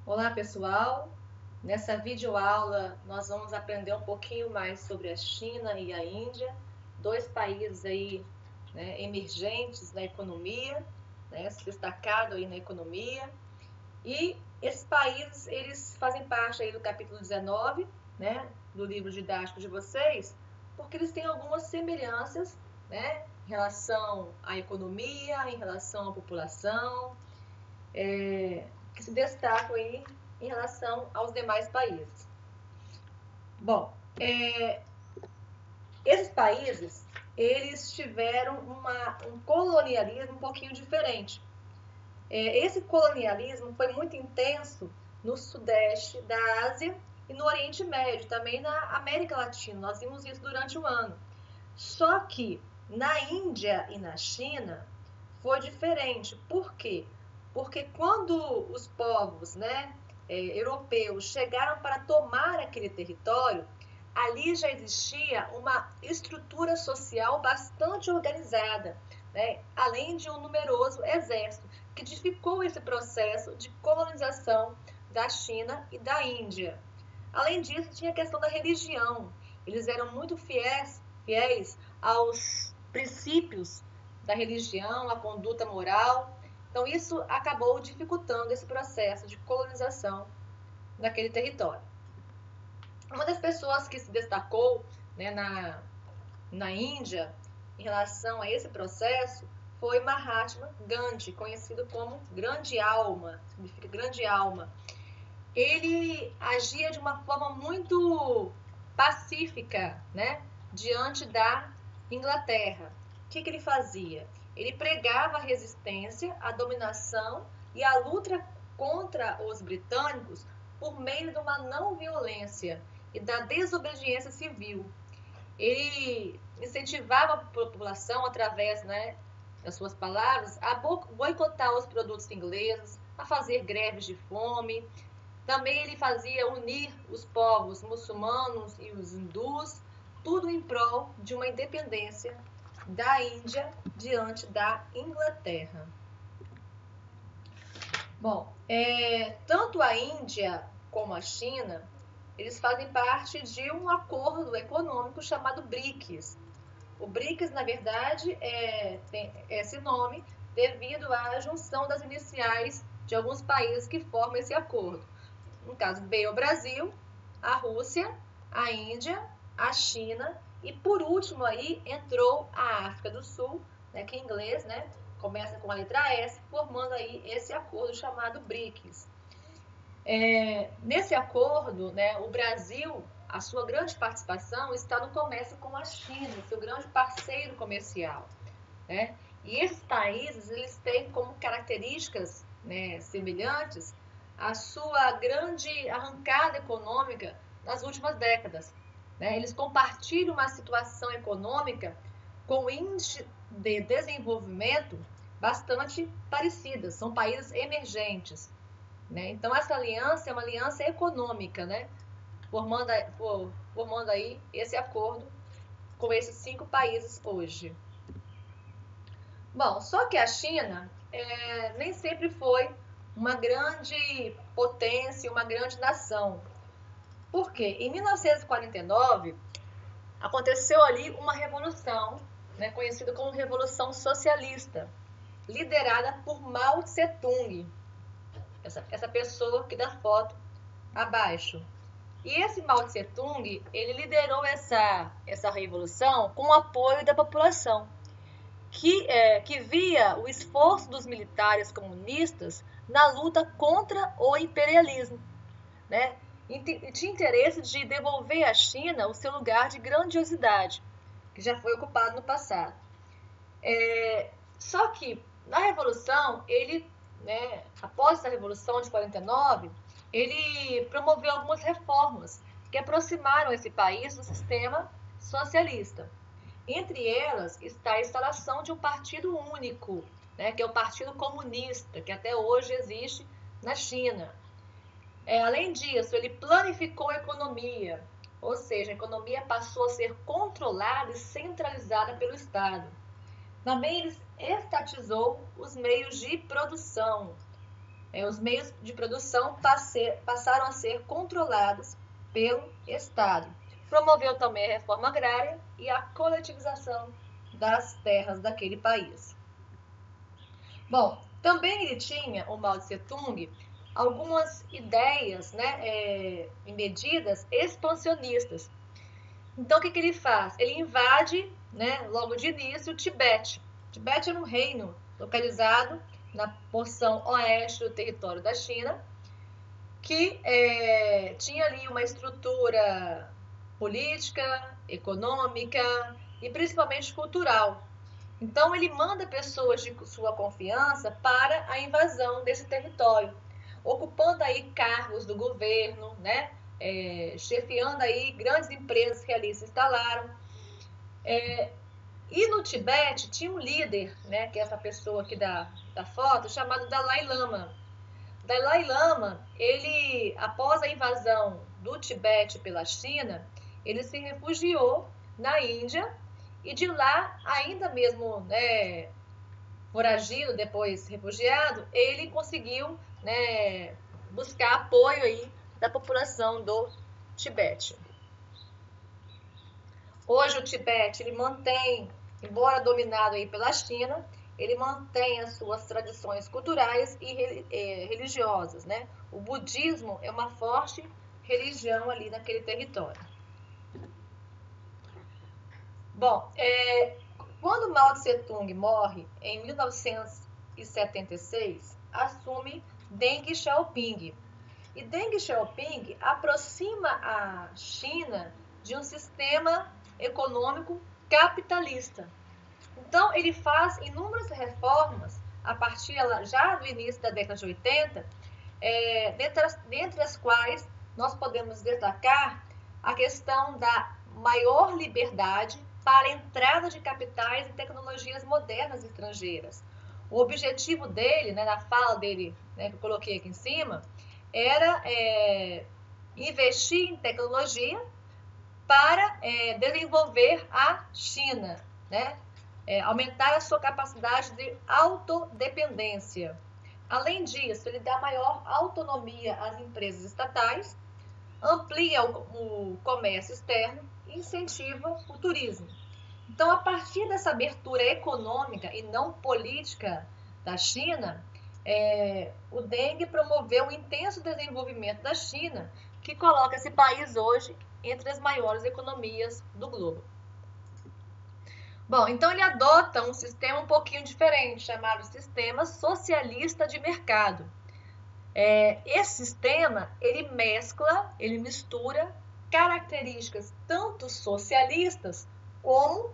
Olá, pessoal! Nessa videoaula nós vamos aprender um pouquinho mais sobre a China e a Índia, dois países aí, né, emergentes na economia, né, se destacado aí na economia. E esses países, eles fazem parte aí do capítulo 19, né, do livro didático de vocês, porque eles têm algumas semelhanças, né, em relação à economia, em relação à população, que se destacam aí em relação aos demais países. Bom, esses países, eles tiveram um colonialismo um pouquinho diferente. Esse colonialismo foi muito intenso no sudeste da Ásia e no Oriente Médio, também na América Latina. Nós vimos isso durante o ano. Só que na Índia e na China foi diferente. Por quê? Porque quando os povos, né, europeus chegaram para tomar aquele território, ali já existia uma estrutura social bastante organizada, né, além de um numeroso exército, que dificultou esse processo de colonização da China e da Índia. Além disso, tinha a questão da religião. Eles eram muito fiéis aos princípios da religião, à conduta moral. Então, isso acabou dificultando esse processo de colonização naquele território. Uma das pessoas que se destacou, né, na Índia em relação a esse processo foi Mahatma Gandhi, conhecido como Grande Alma, significa grande alma. Ele agia de uma forma muito pacífica, né, diante da Inglaterra. O que ele fazia? Ele pregava a resistência, a dominação e a luta contra os britânicos por meio de uma não violência e da desobediência civil. Ele incentivava a população, através, né, das suas palavras, a boicotar os produtos ingleses, a fazer greves de fome. Também ele fazia unir os povos muçulmanos e os hindus, tudo em prol de uma independência da Índia diante da Inglaterra. Bom, tanto a Índia como a China, eles fazem parte de um acordo econômico chamado BRICS. O BRICS, na verdade, tem esse nome devido à junção das iniciais de alguns países que formam esse acordo. No caso, veio o Brasil, a Rússia, a Índia, a China e, por último, aí entrou a África do Sul, né, que em inglês, né, começa com a letra S, formando aí esse acordo chamado BRICS. Nesse acordo, né, o Brasil, a sua grande participação está no comércio com a China, seu grande parceiro comercial, né? E esses países, eles têm como características, né, semelhantes a sua grande arrancada econômica nas últimas décadas, né? Eles compartilham uma situação econômica com índice de desenvolvimento bastante parecidas, são países emergentes, né? Então, essa aliança é uma aliança econômica, né? Formando aí esse acordo com esses 5 países hoje. Bom, só que a China nem sempre foi uma grande potência, uma grande nação. Por quê? Em 1949, aconteceu ali uma revolução, né, conhecida como Revolução Socialista, liderada por Mao Tse-tung, essa pessoa aqui da foto abaixo. E esse Mao Tse-tung, ele liderou essa revolução com o apoio da população, que via o esforço dos militares comunistas na luta contra o imperialismo, né? E tinha interesse de devolver à China o seu lugar de grandiosidade, que já foi ocupado no passado. Só que na Revolução, ele, né, após essa Revolução de 49, ele promoveu algumas reformas que aproximaram esse país do sistema socialista. Entre elas está a instalação de um partido único, né, que é o Partido Comunista, que até hoje existe na China. Além disso, ele planificou a economia, ou seja, a economia passou a ser controlada e centralizada pelo Estado. Também ele estatizou os meios de produção. os meios de produção passaram a ser controlados pelo Estado. Promoveu também a reforma agrária e a coletivização das terras daquele país. Bom, também ele tinha, o Mao Tse-tung, algumas ideias, né, e medidas expansionistas. Então, o que ele faz? Ele invade, né, logo de início, o Tibete. O Tibete era um reino localizado na porção oeste do território da China, que tinha ali uma estrutura política, econômica e principalmente cultural. Então, ele manda pessoas de sua confiança para a invasão desse território, ocupando aí cargos do governo, né? Chefiando aí grandes empresas que ali se instalaram. E no Tibete tinha um líder, né? Que é essa pessoa aqui da foto, chamado Dalai Lama. Dalai Lama, ele, após a invasão do Tibete pela China, ele se refugiou na Índia e de lá, ainda mesmo, né, foragido, depois refugiado, ele conseguiu, né, buscar apoio aí da população do Tibete. Hoje o Tibete, ele mantém, embora dominado aí pela China, ele mantém as suas tradições culturais e religiosas, né? O budismo é uma forte religião ali naquele território. Bom, quando Mao Tse-tung morre em 1976, assume Deng Xiaoping. E Deng Xiaoping aproxima a China de um sistema econômico capitalista. Então, ele faz inúmeras reformas a partir já do início da década de 80, dentre as quais nós podemos destacar a questão da maior liberdade para a entrada de capitais e tecnologias modernas estrangeiras. O objetivo dele, né, na fala dele, né, que eu coloquei aqui em cima, era investir em tecnologia para desenvolver a China, né? Aumentar a sua capacidade de autodependência. Além disso, ele dá maior autonomia às empresas estatais, amplia o comércio externo e incentiva o turismo. Então, a partir dessa abertura econômica e não política da China, o Deng promoveu o intenso desenvolvimento da China, que coloca esse país hoje entre as maiores economias do globo. Bom, então ele adota um sistema um pouquinho diferente, chamado sistema socialista de mercado. Esse sistema, ele mistura características tanto socialistas como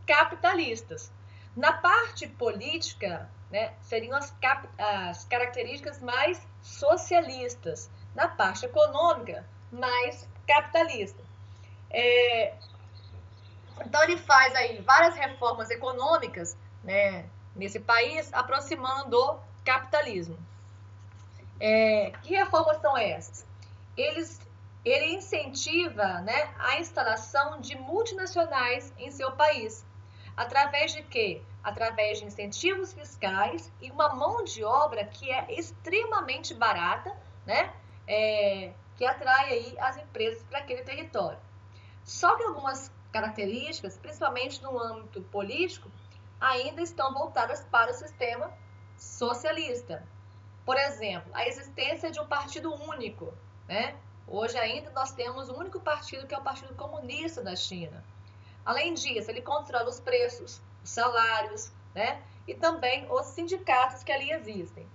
capitalistas. Na parte política, né, seriam as características mais socialistas. Na parte econômica, mais capitalista. Então, ele faz aí várias reformas econômicas, né, nesse país, aproximando do capitalismo. Que reformas são essas? Ele incentiva, né, a instalação de multinacionais em seu país. Através de quê? Através de incentivos fiscais e uma mão de obra que é extremamente barata, né, que atrai aí as empresas para aquele território. Só que algumas características, principalmente no âmbito político, ainda estão voltadas para o sistema socialista. Por exemplo, a existência de um partido único, né? Hoje ainda nós temos um único partido, que é o Partido Comunista da China. Além disso, ele controla os preços, os salários, né? E também os sindicatos que ali existem.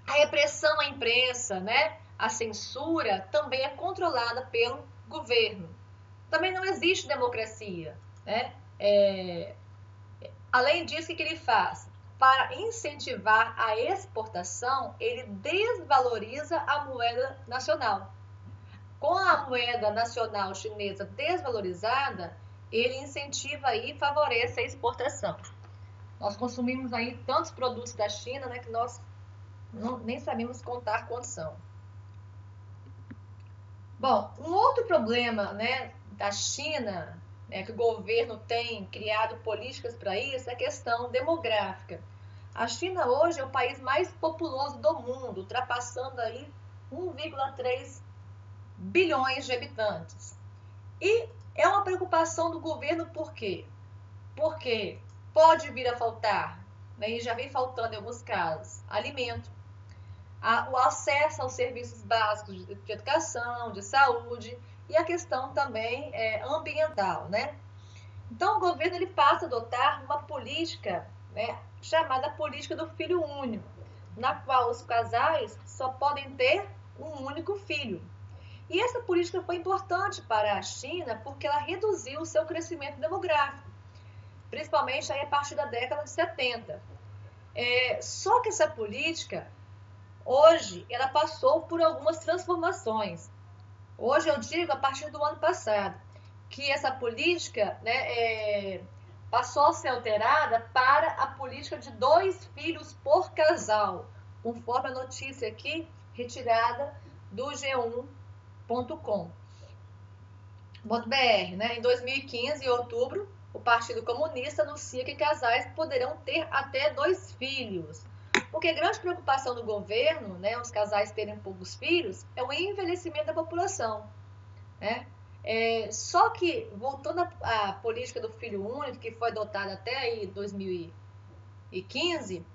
A repressão à imprensa, né? A censura também é controlada pelo governo. Também não existe democracia, né? Além disso, o que ele faz? Para incentivar a exportação, ele desvaloriza a moeda nacional. Com a moeda nacional chinesa desvalorizada, ele incentiva e favorece a exportação. Nós consumimos aí tantos produtos da China, né, que nós nem sabemos contar quantos são. Bom, um outro problema, né, da China, que o governo tem criado políticas para isso, é a questão demográfica. A China hoje é o país mais populoso do mundo, ultrapassando aí 1,3 bilhões de habitantes. E é uma preocupação do governo, por quê? Porque pode vir a faltar, né, e já vem faltando em alguns casos, alimento, o acesso aos serviços básicos de educação, de saúde e a questão também ambiental, né? Então, o governo ele passa a adotar uma política, né, chamada política do filho único, na qual os casais só podem ter um único filho. E essa política foi importante para a China porque ela reduziu o seu crescimento demográfico, principalmente aí a partir da década de 70. Só que essa política, hoje, ela passou por algumas transformações. Hoje eu digo a partir do ano passado, que essa política, né, passou a ser alterada para a política de 2 filhos por casal, conforme a notícia aqui retirada do G1.com.br, né? Em 2015, em outubro, o Partido Comunista anuncia que casais poderão ter até 2 filhos. Porque a grande preocupação do governo, né, os casais terem poucos filhos, é o envelhecimento da população, né? Só que, voltando à política do filho único, que foi adotada até aí 2015,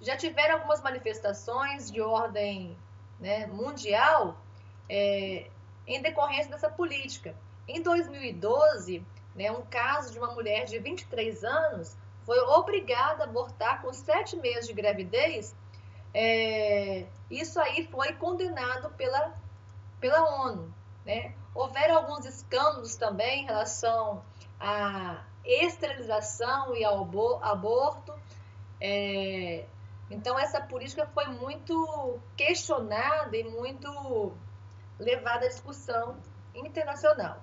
já tiveram algumas manifestações de ordem, né, mundial em decorrência dessa política. Em 2012, né, um caso de uma mulher de 23 anos foi obrigada a abortar com 7 meses de gravidez. Isso aí foi condenado pela ONU, né? Houveram alguns escândalos também em relação à esterilização e ao aborto. Então, essa política foi muito questionada e muito levada à discussão internacional.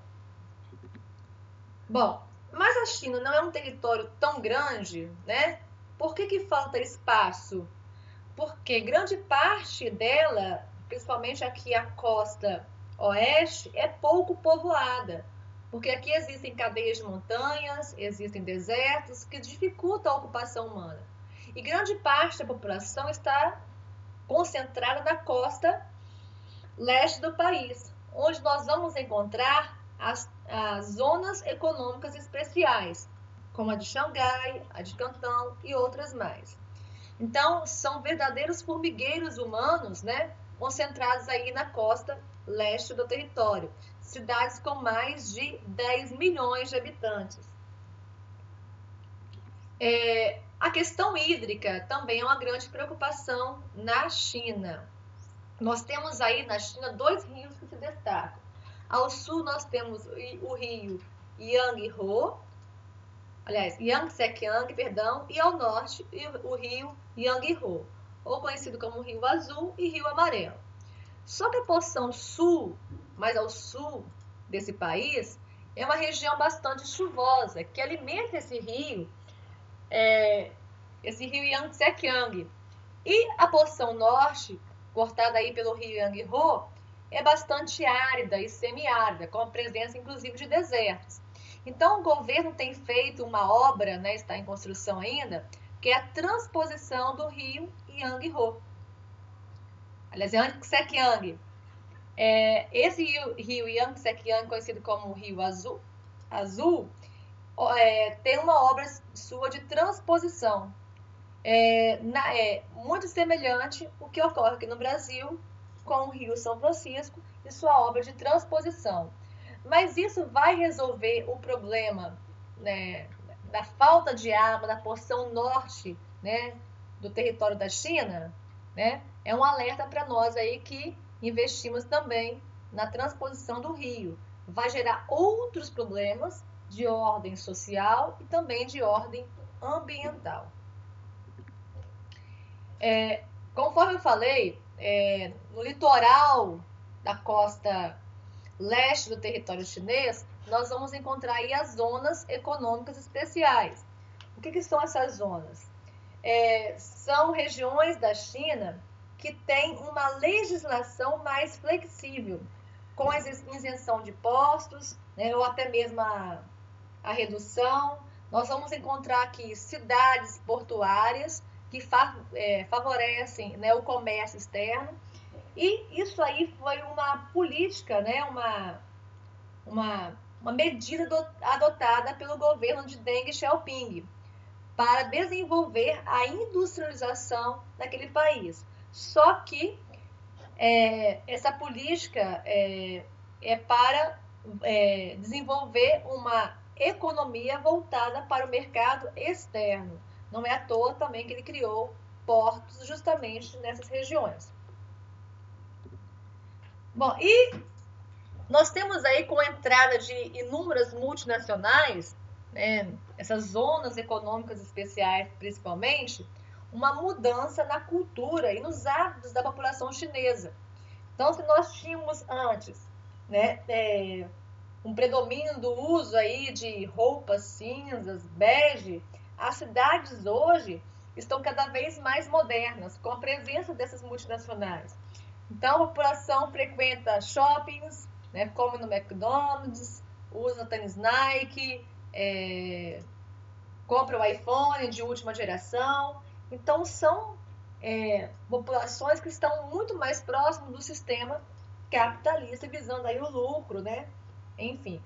Bom, mas a China não é um território tão grande, né? Por que falta espaço? Porque grande parte dela, principalmente aqui a costa oeste, é pouco povoada. Porque aqui existem cadeias de montanhas, existem desertos que dificultam a ocupação humana. E grande parte da população está concentrada na costa leste do país, onde nós vamos encontrar as zonas econômicas especiais, como a de Xangai, a de Cantão e outras mais. Então, são verdadeiros formigueiros humanos, né, concentrados aí na costa leste do território. Cidades com mais de 10 milhões de habitantes. A questão hídrica também é uma grande preocupação na China. Nós temos aí na China 2 rios que se destacam. Ao sul nós temos o rio Yangtze, e ao norte o rio Yangtze, ou conhecido como Rio Azul e Rio Amarelo. Só que a porção sul, mais ao sul desse país, é uma região bastante chuvosa, que alimenta esse rio Yangtze. E a porção norte, cortada aí pelo rio Yangtze, é bastante árida e semiárida, com a presença inclusive de desertos. Então o governo tem feito uma obra, né, está em construção ainda, que é a transposição do rio Yangtze. Aliás, Yangtze. Esse rio Yangtze, conhecido como Rio Azul, tem uma obra sua de transposição. Muito semelhante ao que ocorre aqui no Brasil com o Rio São Francisco e sua obra de transposição. Mas isso vai resolver o problema, né, da falta de água da porção norte, né, do território da China, né? É um alerta para nós aí que investimos também na transposição do rio. Vai gerar outros problemas de ordem social e também de ordem ambiental. Conforme eu falei, no litoral da costa leste do território chinês, nós vamos encontrar aí as zonas econômicas especiais. O que são essas zonas? São regiões da China que têm uma legislação mais flexível, com a isenção de impostos, né, ou até mesmo a redução, nós vamos encontrar aqui cidades portuárias que favorecem, né, o comércio externo. E isso aí foi uma política, né, uma medida adotada pelo governo de Deng Xiaoping para desenvolver a industrialização naquele país. Só que essa política para desenvolver uma economia voltada para o mercado externo. Não é à toa também que ele criou portos justamente nessas regiões. Bom, e nós temos aí, com a entrada de inúmeras multinacionais, né, essas zonas econômicas especiais principalmente, uma mudança na cultura e nos hábitos da população chinesa. Então, se nós tínhamos antes, né, um predomínio do uso aí de roupas cinzas, bege, as cidades hoje estão cada vez mais modernas, com a presença dessas multinacionais. Então, a população frequenta shoppings, né, come no McDonald's, usa tênis Nike, compra o iPhone de última geração. Então, são populações que estão muito mais próximas do sistema capitalista, visando aí o lucro, né? Enfim.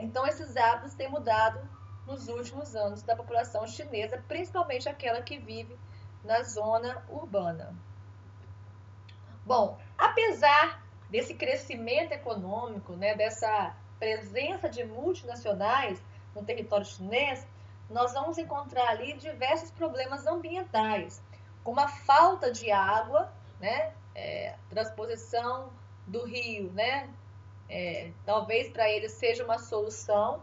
Então, esses hábitos têm mudado nos últimos anos da população chinesa, principalmente aquela que vive na zona urbana. Bom, apesar desse crescimento econômico, né, dessa presença de multinacionais no território chinês, nós vamos encontrar ali diversos problemas ambientais, como a falta de água, né, transposição do rio, né, talvez para eles seja uma solução.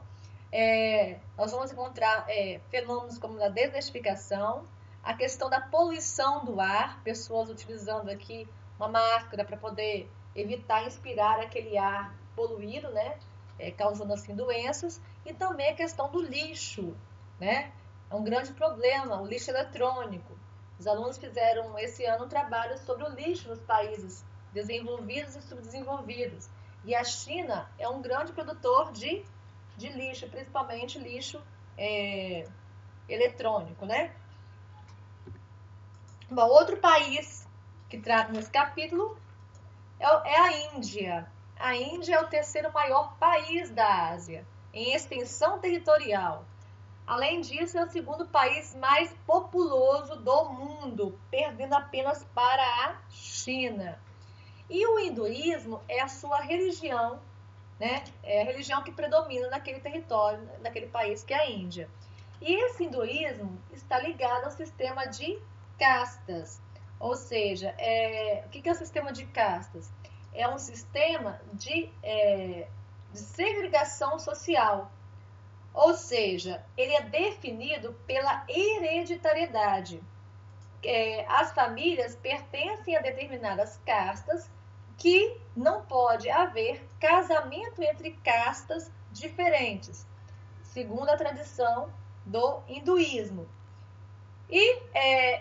Nós vamos encontrar fenômenos como a desertificação, a questão da poluição do ar, pessoas utilizando aqui uma máscara para poder evitar inspirar aquele ar poluído, né, causando assim doenças, e também a questão do lixo, né, é um grande problema, o lixo eletrônico. Os alunos fizeram esse ano um trabalho sobre o lixo nos países desenvolvidos e subdesenvolvidos, e a China é um grande produtor de lixo, principalmente lixo eletrônico, né? Bom, outro país que trata nesse capítulo é a Índia. A Índia é o terceiro maior país da Ásia, em extensão territorial. Além disso, é o segundo país mais populoso do mundo, perdendo apenas para a China. E o hinduísmo é a sua religião, né? É a religião que predomina naquele território, naquele país que é a Índia. E esse hinduísmo está ligado ao sistema de castas. Ou seja, o que é o sistema de castas? É um sistema de segregação social. Ou seja, ele é definido pela hereditariedade. As famílias pertencem a determinadas castas que não pode haver casamento entre castas diferentes, segundo a tradição do hinduísmo. E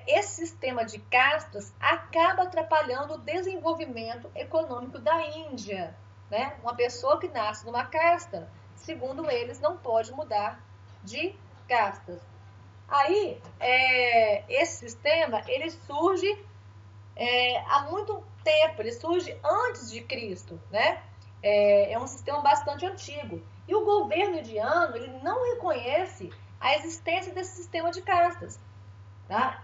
esse sistema de castas acaba atrapalhando o desenvolvimento econômico da Índia, né? Uma pessoa que nasce numa casta, segundo eles, não pode mudar de castas. Aí, esse sistema, ele surge há muito tempo, ele surge antes de Cristo, né? É um sistema bastante antigo. E o governo indiano, ele não reconhece a existência desse sistema de castas, tá?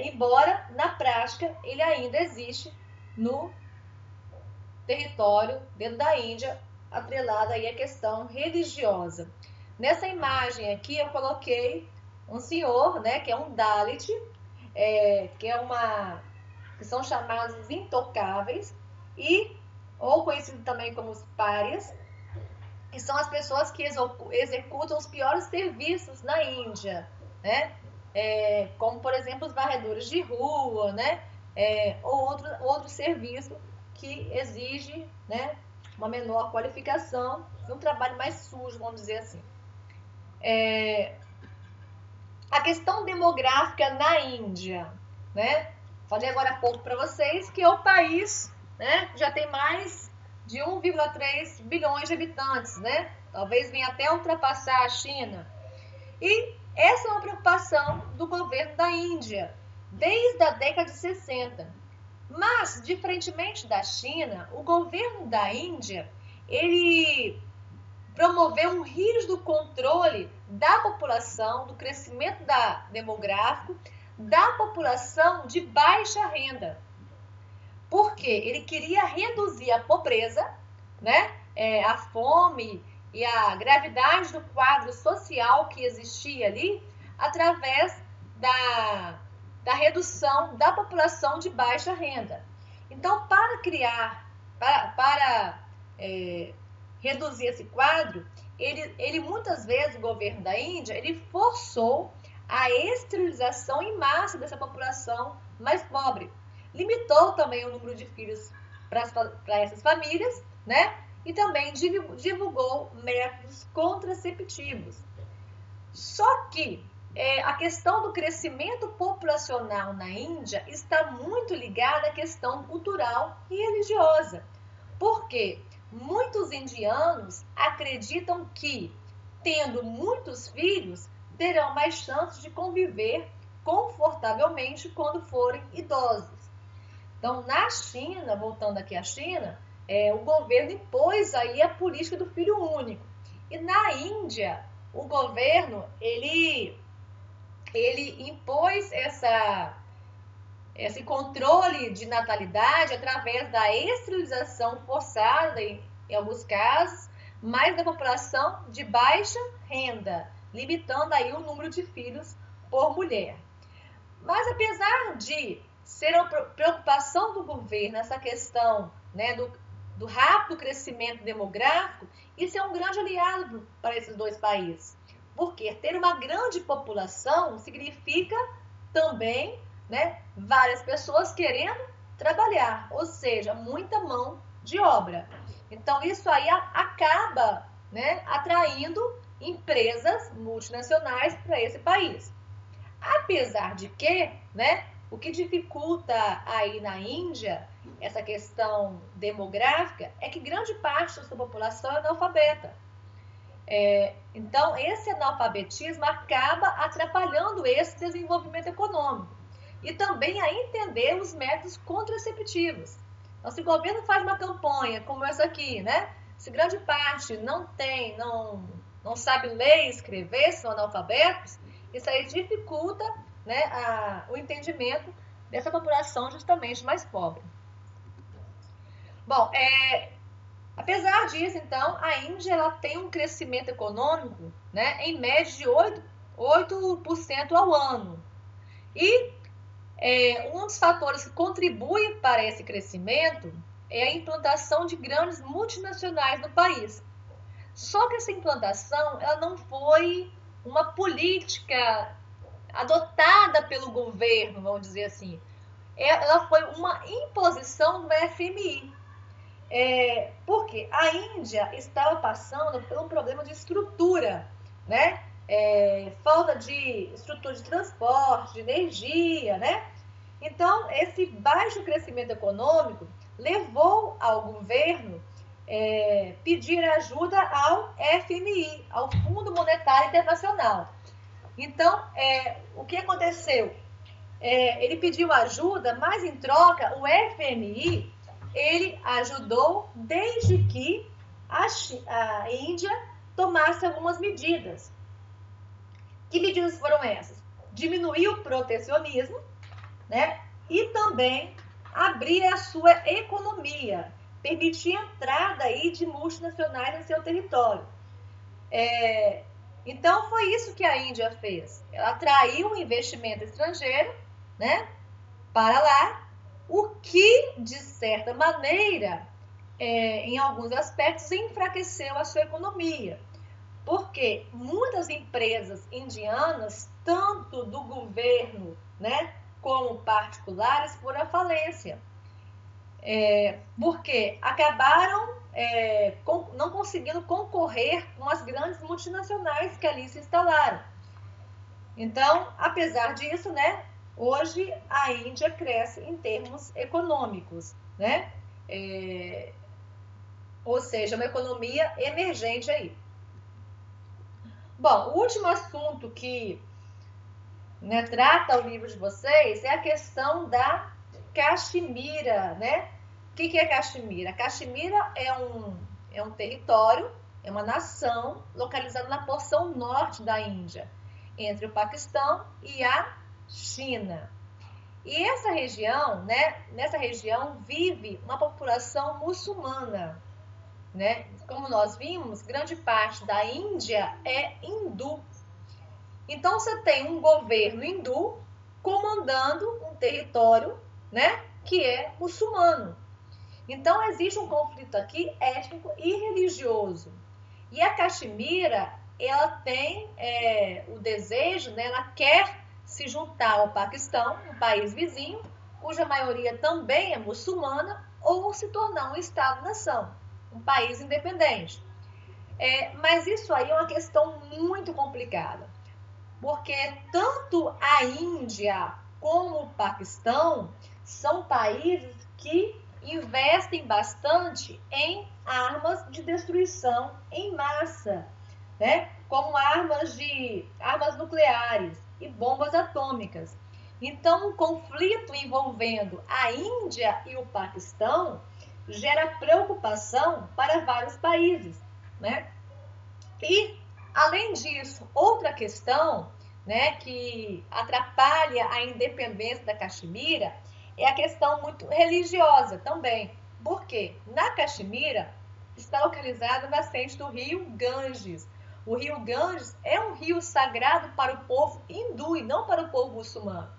Embora, na prática, ele ainda existe no território, dentro da Índia, atrelada aí à questão religiosa. Nessa imagem aqui, eu coloquei um senhor, né, que é um Dalit, que são chamados intocáveis, ou conhecido também como os párias, que são as pessoas que executam os piores serviços na Índia, né? Como, por exemplo, os varredores de rua, né? Ou outro serviço que exige, né, uma menor qualificação e um trabalho mais sujo, vamos dizer assim. A questão demográfica na Índia, né? Falei agora há pouco para vocês que é o país, né, já tem mais de 1,3 bilhões de habitantes, né? talvez venha até ultrapassar a China. E essa é uma preocupação do governo da Índia, desde a década de 60. Mas, diferentemente da China, o governo da Índia, ele promoveu um rígido controle da população, do crescimento demográfico, da população de baixa renda. Porque ele queria reduzir a pobreza, né? A fome e a gravidade do quadro social que existia ali, através da redução da população de baixa renda. Então, para reduzir esse quadro, ele muitas vezes, o governo da Índia, ele forçou a esterilização em massa dessa população mais pobre. Limitou também o número de filhos para essas famílias, né? E também divulgou métodos contraceptivos. Só que a questão do crescimento populacional na Índia está muito ligada à questão cultural e religiosa. Por quê? Muitos indianos acreditam que, tendo muitos filhos, terão mais chances de conviver confortavelmente quando forem idosos. Então, na China, voltando aqui à China, o governo impôs aí a política do filho único. E na Índia, o governo, ele impôs esse controle de natalidade através da esterilização forçada, em alguns casos, mas da população de baixa renda, limitando aí o número de filhos por mulher. Mas apesar de ser uma preocupação do governo essa questão, né, do rápido crescimento demográfico, isso é um grande aliado para esses dois países. Porque ter uma grande população significa também, né, várias pessoas querendo trabalhar, ou seja, muita mão de obra. Então, isso aí acaba, né, atraindo empresas multinacionais para esse país. Apesar de que, né, o que dificulta aí na Índia essa questão demográfica é que grande parte da sua população é analfabeta. Então, esse analfabetismo acaba atrapalhando esse desenvolvimento econômico e também a entender os métodos contraceptivos. Então, se o governo faz uma campanha como essa aqui, né? Se grande parte não sabe ler e escrever, são analfabetos, isso aí dificulta, né, o entendimento dessa população justamente mais pobre. Bom, apesar disso, então, a Índia ela tem um crescimento econômico, né, em média de 8% ao ano. E um dos fatores que contribui para esse crescimento é a implantação de grandes multinacionais no país. Só que essa implantação ela não foi uma política adotada pelo governo, vamos dizer assim. Ela foi uma imposição do FMI. Porque a Índia estava passando por um problema de estrutura, né? Falta de estrutura de transporte, de energia, né? Então, esse baixo crescimento econômico levou ao governo pedir ajuda ao FMI, ao Fundo Monetário Internacional. Então, o que aconteceu? Ele pediu ajuda, mas em troca, o FMI ele ajudou desde que a Índia tomasse algumas medidas. Que medidas foram essas? Diminuir o protecionismo, né? E também abrir a sua economia, permitir a entrada aí de multinacionais em seu território. Então, foi isso que a Índia fez. Ela atraiu um investimento estrangeiro, né, para lá, o que, de certa maneira, em alguns aspectos, enfraqueceu a sua economia. Porque muitas empresas indianas, tanto do governo, né, como particulares, foram à falência. Porque acabaram não conseguindo concorrer com as grandes multinacionais que ali se instalaram. Então, apesar disso, né, hoje a Índia cresce em termos econômicos, né? Ou seja, uma economia emergente aí. Bom, o último assunto que, né, trata o livro de vocês é a questão da Caxemira, né? O que é Caxemira? Caxemira é um território, é uma nação localizada na porção norte da Índia, entre o Paquistão e a China. E essa região, né, nessa região vive uma população muçulmana, né? Como nós vimos, grande parte da Índia é hindu. Então você tem um governo hindu comandando um território, né, que é muçulmano. Então existe um conflito aqui étnico e religioso. E a Caxemira, ela tem o desejo, né, ela quer se juntar ao Paquistão, um país vizinho, cuja maioria também é muçulmana, ou se tornar um Estado-nação, um país independente. Mas isso aí é uma questão muito complicada, porque tanto a Índia como o Paquistão são países que investem bastante em armas de destruição em massa, né? Como armas nucleares e bombas atômicas. Então, um conflito envolvendo a Índia e o Paquistão gera preocupação para vários países, né? E, além disso, outra questão, né, que atrapalha a independência da Caxemira é a questão muito religiosa também. Por quê? Na Caxemira está localizada a nascente do rio Ganges. O rio Ganges é um rio sagrado para o povo hindu e não para o povo muçulmano.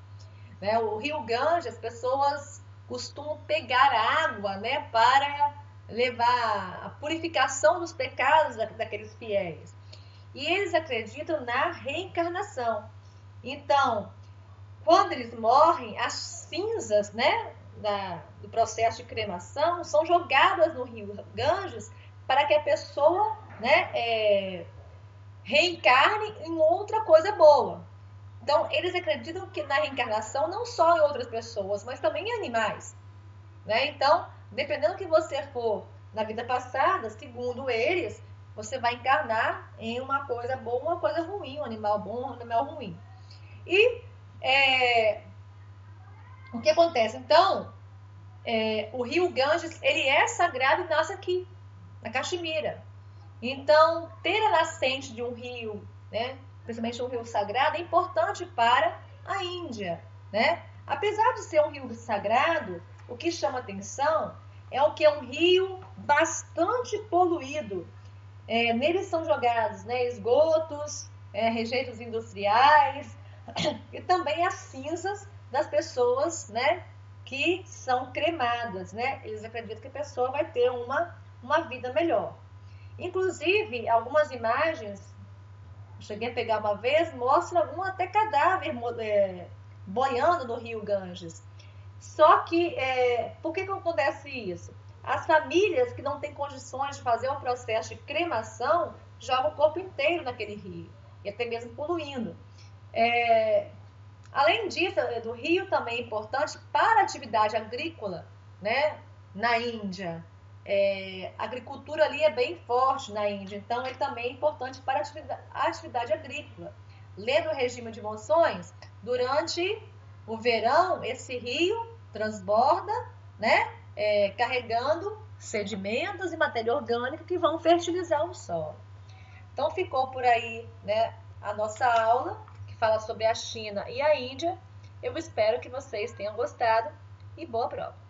Né? O rio Ganges, as pessoas costumam pegar água, né, para levar a purificação dos pecados daqueles fiéis. E eles acreditam na reencarnação. Então, quando eles morrem, as cinzas, né, do processo de cremação são jogadas no rio Ganges para que a pessoa, né, reencarne em outra coisa boa. Então, eles acreditam que na reencarnação não só em outras pessoas, mas também em animais. Né? Então, dependendo do que você for na vida passada, segundo eles, você vai encarnar em uma coisa boa, uma coisa ruim, um animal bom, um animal ruim. E o que acontece? Então, o rio Ganges, ele é sagrado e nasce aqui, na Caxemira. Então, ter a nascente de um rio, né, principalmente um rio sagrado, é importante para a Índia. Né? Apesar de ser um rio sagrado, o que chama atenção é o que é um rio bastante poluído. Neles são jogados, né, esgotos, rejeitos industriais e também as cinzas das pessoas, né, que são cremadas. Né? Eles acreditam que a pessoa vai ter uma vida melhor. Inclusive, algumas imagens, cheguei a pegar uma vez, mostra algum até cadáver boiando no rio Ganges. Só que, por que acontece isso? As famílias que não têm condições de fazer um processo de cremação jogam o corpo inteiro naquele rio, e até mesmo poluindo. Além disso, do rio também é importante para a atividade agrícola, né, na Índia. A agricultura ali é bem forte na Índia, então ele também é importante para a atividade agrícola. Lendo o regime de monções, durante o verão, esse rio transborda, né, carregando sedimentos e matéria orgânica que vão fertilizar o solo. Então ficou por aí, né, a nossa aula, que fala sobre a China e a Índia. Eu espero que vocês tenham gostado e boa prova!